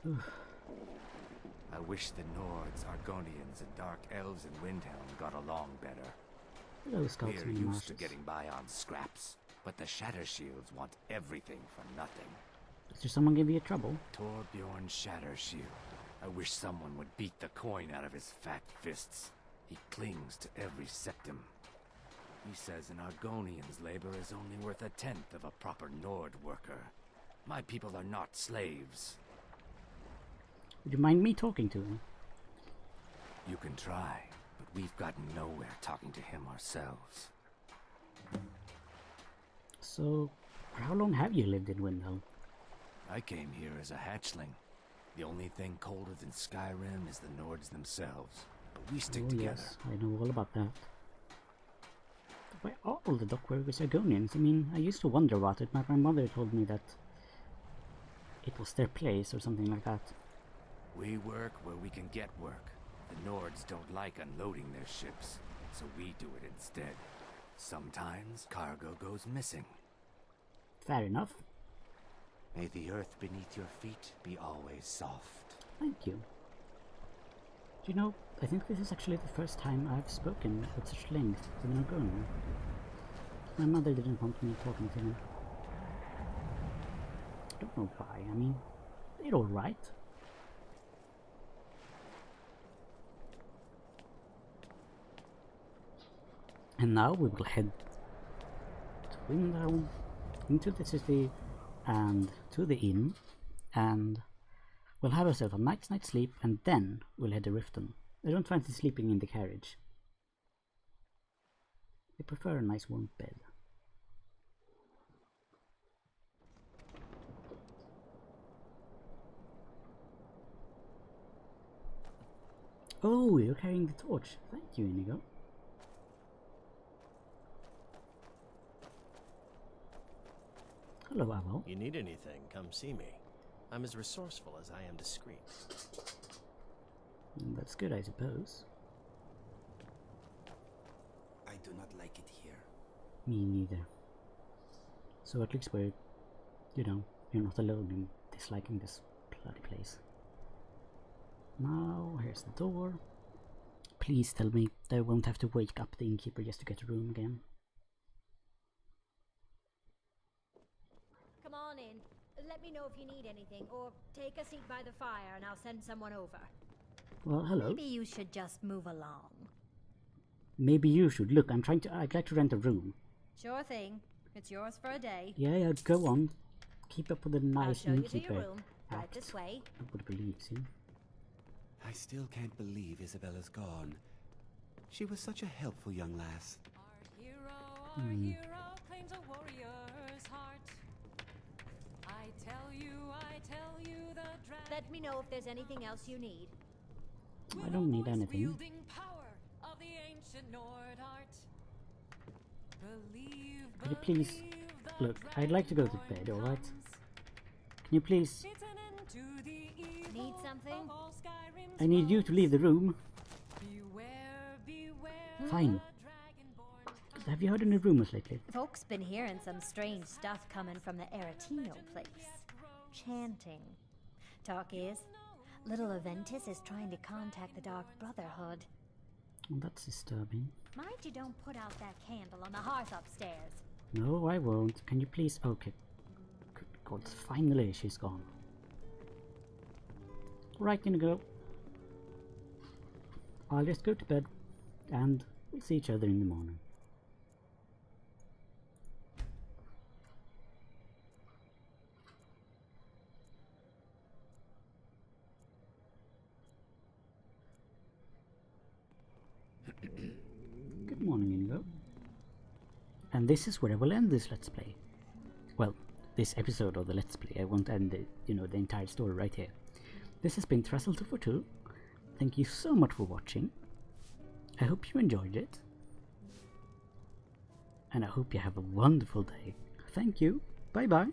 I wish the Nords, Argonians, and Dark Elves in Windhelm got along better. Hello, scouts We're and used to marshes. getting by on scraps, but the Shatter Shields want everything for nothing. Is there someone giving you trouble? Torbjorn Shatter Shield. I wish someone would beat the coin out of his fat fists. He clings to every septim. He says an Argonian's labor is only worth 1/10 of a proper Nord worker. My people are not slaves. Would you mind me talking to him? You can try, but we've gotten nowhere talking to him ourselves. So, for how long have you lived in Windhelm? I came here as a hatchling. The only thing colder than Skyrim is the Nords themselves. But we stick together. Yes, I know all about that. Why are all the dockworkers Argonians? I mean, I used to wonder about it, but my mother told me that it was their place or something like that. We work where we can get work. The Nords don't like unloading their ships, so we do it instead. Sometimes cargo goes missing. Fair enough. May the earth beneath your feet be always soft. Thank you. Do you know, I think this is actually the first time I've spoken at such length with an Argonian. My mother didn't want me talking to him. I don't know why, I mean, they're alright. And now we will head to Windhelm, into the city, and to the inn, and we'll have ourselves a night's sleep, and then we'll head to Riften. I don't fancy sleeping in the carriage. I prefer a nice warm bed. Oh, you're carrying the torch. Thank you, Inigo. Hello, Aval. You need anything, come see me. I'm as resourceful as I am discreet. That's good, I suppose. I do not like it here. Me neither. So at least we're, you know, you're not alone in disliking this bloody place. Now, here's the door. Please tell me that I won't have to wake up the innkeeper just to get a room again. Come on in. Let me know if you need anything, or take a seat by the fire and I'll send someone over. Well, hello. Maybe you should just move along. Maybe you should. Look, I'd like to rent a room. Sure thing. It's yours for a day. Yeah, go on. Keep up with the I'll nice show you to innkeeper. your room. Right act. this way. Nobody believes you. I still can't believe Isabella's gone. She was such a helpful young lass. Our hero claims a warrior's heart. I tell you the dragon. Let me know if there's anything else you need. I don't need anything. Wielding power of the ancient Nord art. Could you please... Look, I'd like to go to bed, alright? Can you please... Need something? I need you to leave the room. Fine. Have you heard any rumors lately? Folks been hearing some strange stuff coming from the Aretino place. Chanting. Talk is, little Aventus is trying to contact the Dark Brotherhood. Oh, that's disturbing. Mind you don't put out that candle on the hearth upstairs. No, I won't. Can you please... Okay. Good God, finally she's gone. Right, Inigo. I'll just go to bed, and we'll see each other in the morning. Good morning, Inigo. And this is where I will end this Let's Play. Well, this episode of the Let's Play. I won't end the, the entire story right here. This has been Thrastle242. Thank you so much for watching. I hope you enjoyed it. And I hope you have a wonderful day. Thank you. Bye bye.